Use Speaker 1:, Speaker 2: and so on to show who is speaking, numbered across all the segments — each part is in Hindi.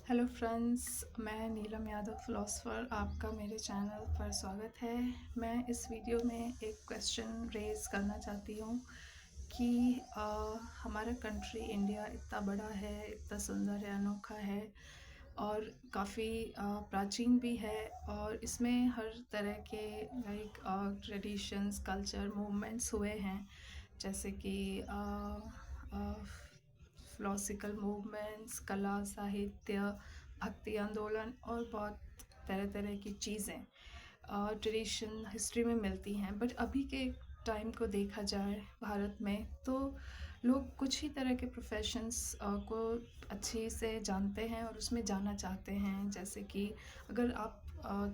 Speaker 1: हेलो फ्रेंड्स, मैं नीलम यादव फ़िलासफ़र आपका मेरे चैनल पर स्वागत है। मैं इस वीडियो में एक क्वेश्चन रेज़ करना चाहती हूँ कि हमारा कंट्री इंडिया इतना बड़ा है, इतना सुंदर है, अनोखा है और काफ़ी प्राचीन भी है और इसमें हर तरह के लाइक ट्रेडिशंस, कल्चर, मूवमेंट्स हुए हैं। जैसे कि फिलोसफिकल मूवमेंट्स, कला, साहित्य, भक्ति आंदोलन और बहुत तरह तरह की चीज़ें ट्रेडिशन हिस्ट्री में मिलती हैं। बट अभी के टाइम को देखा जाए भारत में तो लोग कुछ ही तरह के प्रोफेशंस को अच्छे से जानते हैं और उसमें जाना चाहते हैं। जैसे कि अगर आप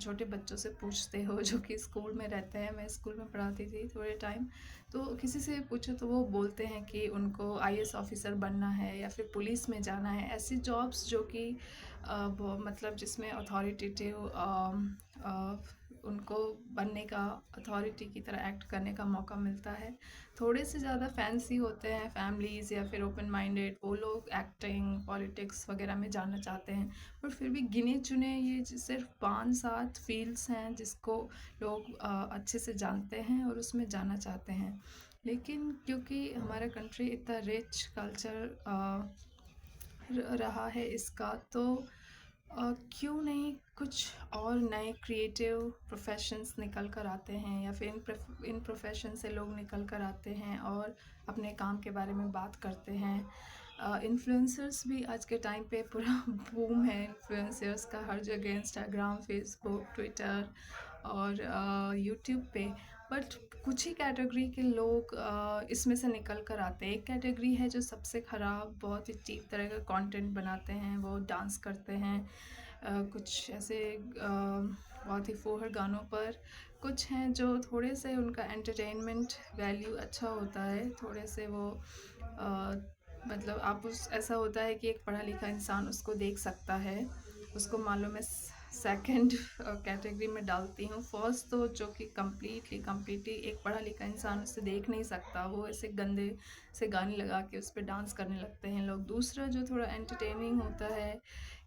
Speaker 1: छोटे बच्चों से पूछते हो जो कि स्कूल में रहते हैं, मैं स्कूल में पढ़ाती थी थोड़े टाइम, तो किसी से पूछो तो वो बोलते हैं कि उनको आईएएस ऑफिसर बनना है या फिर पुलिस में जाना है। ऐसी जॉब्स जो कि मतलब जिसमें अथॉरिटेटिव उनको बनने का, अथॉरिटी की तरह एक्ट करने का मौका मिलता है। थोड़े से ज़्यादा फैंसी होते हैं फैमिलीज़ या फिर ओपन माइंडेड, वो लोग एक्टिंग, पॉलिटिक्स वगैरह में जाना चाहते हैं। पर फिर भी गिने चुने ये सिर्फ 5-7 फील्ड्स हैं जिसको लोग अच्छे से जानते हैं और उसमें जाना चाहते हैं। लेकिन क्योंकि हमारा कंट्री इतना रिच कल्चर रहा है इसका, तो क्यों नहीं कुछ और नए क्रिएटिव प्रोफेशंस निकल कर आते हैं या फिर इन प्रोफेशन से लोग निकल कर आते हैं और अपने काम के बारे में बात करते हैं। इन्फ्लुएंसर्स भी आज के टाइम पे पूरा बूम है इन्फ्लुएंसर्स का, हर जगह इंस्टाग्राम, फेसबुक, ट्विटर और यूट्यूब पे। बट कुछ ही कैटेगरी के लोग इसमें से निकल कर आते हैं। एक कैटेगरी है जो सबसे ख़राब, बहुत ही चीप तरह का कंटेंट बनाते हैं, वो डांस करते हैं कुछ ऐसे बहुत ही फूहड़ गानों पर। कुछ हैं जो थोड़े से उनका एंटरटेनमेंट वैल्यू अच्छा होता है, थोड़े से वो मतलब आप उस ऐसा होता है कि एक पढ़ा लिखा इंसान उसको देख सकता है। उसको मालूम है। सेकंड कैटेगरी में डालती हूँ। फर्स्ट तो जो कि कम्प्लीटली एक पढ़ा लिखा इंसान उसे देख नहीं सकता, वो ऐसे गंदे से गाने लगा के उस पर डांस करने लगते हैं लोग। दूसरा जो थोड़ा एंटरटेनिंग होता है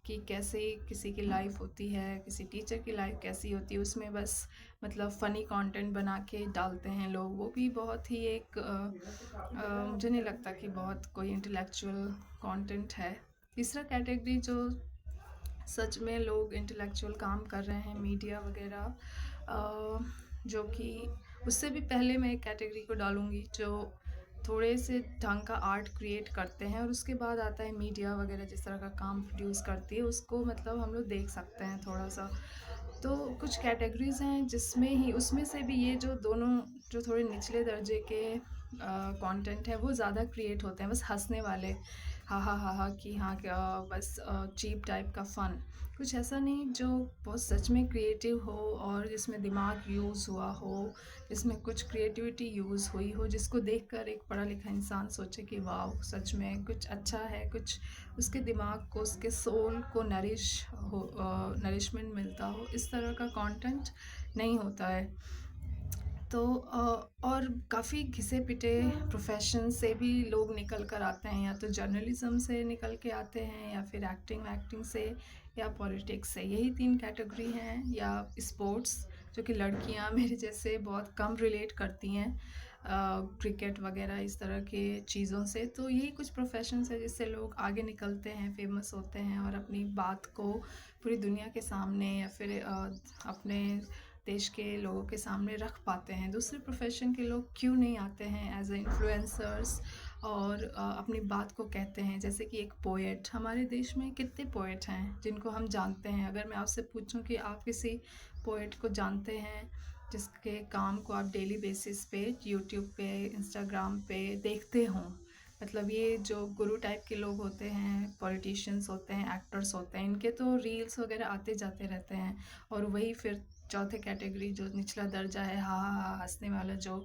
Speaker 1: कि कैसे किसी की लाइफ होती है, किसी टीचर की लाइफ कैसी होती है, उसमें बस मतलब फ़नी कंटेंट बना के डालते हैं लोग। वो भी बहुत ही एक मुझे नहीं लगता कि बहुत कोई इंटेलेक्चुअल कंटेंट है। तीसरा कैटेगरी जो सच में लोग इंटेलेक्चुअल काम कर रहे हैं, मीडिया वगैरह, जो कि उससे भी पहले मैं एक कैटेगरी को डालूँगी जो थोड़े से ढंग का आर्ट क्रिएट करते हैं, और उसके बाद आता है मीडिया वगैरह जिस तरह का काम प्रोड्यूस करती है, उसको मतलब हम लोग देख सकते हैं थोड़ा-सा। तो कुछ कैटेगरीज़ हैं जिसमें ही, उसमें से भी ये जो दोनों जो थोड़े निचले दर्जे के कंटेंट है वो ज़्यादा क्रिएट होते हैं, बस हँसने वाले, हा हा हा हा कि हाँ क्या, बस चीप टाइप का फ़न। कुछ ऐसा नहीं जो बहुत सच में क्रिएटिव हो और जिसमें दिमाग यूज़ हुआ हो, जिसमें कुछ क्रिएटिविटी यूज़ हुई हो, जिसको देखकर एक पढ़ा लिखा इंसान सोचे कि वाह, सच में कुछ अच्छा है, कुछ उसके दिमाग को, उसके सोल को नरिशमेंट मिलता हो। इस तरह का कंटेंट नहीं होता है। तो और काफ़ी घिसे-पिटे प्रोफ़ेशन से भी लोग निकल कर आते हैं, या तो जर्नलिज़्म से निकल के आते हैं या फिर एक्टिंग से या पॉलिटिक्स से। यही 3 कैटेगरी हैं, या स्पोर्ट्स जो कि लड़कियां मेरे जैसे बहुत कम रिलेट करती हैं क्रिकेट वगैरह इस तरह के चीज़ों से। तो यही कुछ प्रोफ़ेशंस है जिससे लोग आगे निकलते हैं, फ़ेमस होते हैं और अपनी बात को पूरी दुनिया के सामने या फिर अपने देश के लोगों के सामने रख पाते हैं। दूसरे प्रोफेशन के लोग क्यों नहीं आते हैं एज ए इन्फ्लुएंसर्स और अपनी बात को कहते हैं। जैसे कि एक पोएट, हमारे देश में कितने पोएट हैं जिनको हम जानते हैं। अगर मैं आपसे पूछूं कि आप किसी पोएट को जानते हैं जिसके काम को आप डेली बेसिस पे यूट्यूब पे, इंस्टाग्राम पे देखते हों, मतलब ये जो गुरु टाइप के लोग होते हैं, पॉलिटिशियंस होते हैं, एक्टर्स होते हैं, इनके तो रील्स वगैरह आते जाते रहते हैं। और वही फिर चौथे कैटेगरी जो निचला दर्जा है, हा हा हा हँसने वाला, जो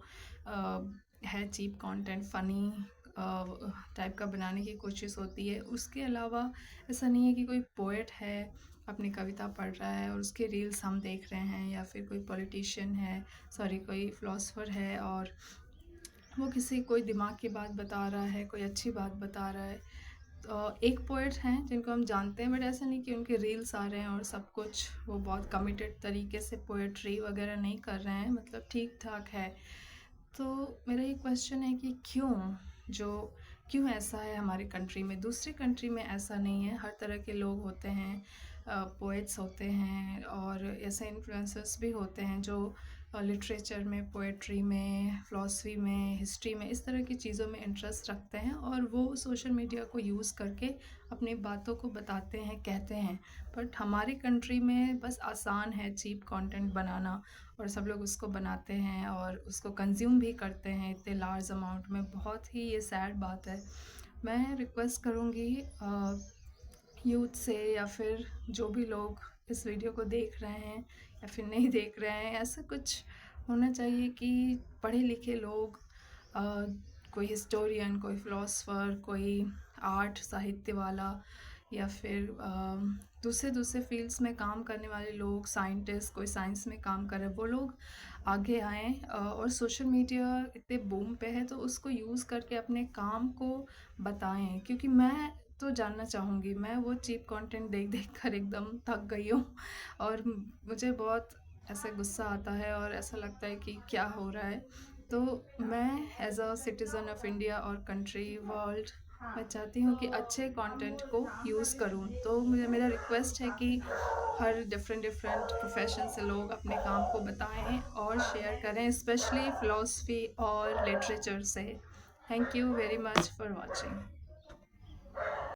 Speaker 1: है चीप कंटेंट, फ़नी टाइप का बनाने की कोशिश होती है। उसके अलावा ऐसा नहीं है कि कोई पोएट है अपनी कविता पढ़ रहा है और उसके रील्स हम देख रहे हैं, या फिर कोई पॉलिटिशियन है, सॉरी कोई फ़िलासफ़र है और वो किसी कोई दिमाग की बात बता रहा है, कोई अच्छी बात बता रहा है। एक पोएट हैं जिनको हम जानते हैं, बट ऐसा नहीं कि उनके रील्स आ रहे हैं और सब कुछ, वो बहुत कमिटेड तरीके से पोएट्री वगैरह नहीं कर रहे हैं, मतलब ठीक ठाक है। तो मेरा ये क्वेश्चन है कि जो क्यों ऐसा है हमारी कंट्री में, दूसरी कंट्री में ऐसा नहीं है। हर तरह के लोग होते हैं, पोएट्स होते हैं और ऐसे इन्फ्लुएंसर्स भी होते हैं जो लिटरेचर में, पोएट्री में, फ़िलासफ़ी में, हिस्ट्री में, इस तरह की चीज़ों में इंटरेस्ट रखते हैं और वो सोशल मीडिया को यूज़ करके अपनी बातों को बताते हैं, कहते हैं। बट हमारी कंट्री में बस आसान है चीप कंटेंट बनाना और सब लोग उसको बनाते हैं और उसको कंज्यूम भी करते हैं इतने लार्ज अमाउंट में। बहुत ही ये सैड बात है। मैं रिक्वेस्ट करूँगी यूथ से, या फिर जो भी लोग इस वीडियो को देख रहे हैं या फिर नहीं देख रहे हैं, ऐसा कुछ होना चाहिए कि पढ़े लिखे लोग, अ, कोई हिस्टोरियन, कोई फ़िलासफ़र, कोई आर्ट साहित्य वाला, या फिर दूसरे दूसरे फील्ड्स में काम करने वाले लोग, साइंटिस्ट, कोई साइंस में काम कर रहे हैं, वो लोग आगे आएँ। और सोशल मीडिया इतने बूम पे है तो उसको यूज़ करके अपने काम को बताएं, क्योंकि मैं तो जानना चाहूँगी। मैं वो चीप कंटेंट देख देख कर एकदम थक गई हूँ और मुझे बहुत ऐसा गुस्सा आता है और ऐसा लगता है कि क्या हो रहा है। तो मैं as a citizen of India और कंट्री, वर्ल्ड, मैं चाहती हूँ कि अच्छे कंटेंट को यूज़ करूँ। तो मुझे, मेरा रिक्वेस्ट है कि हर डिफरेंट डिफरेंट प्रोफेशन से लोग अपने काम को बताएं और शेयर करें, स्पेशली फ़िलासफ़ी और लिटरेचर से। Thank you very much for watching.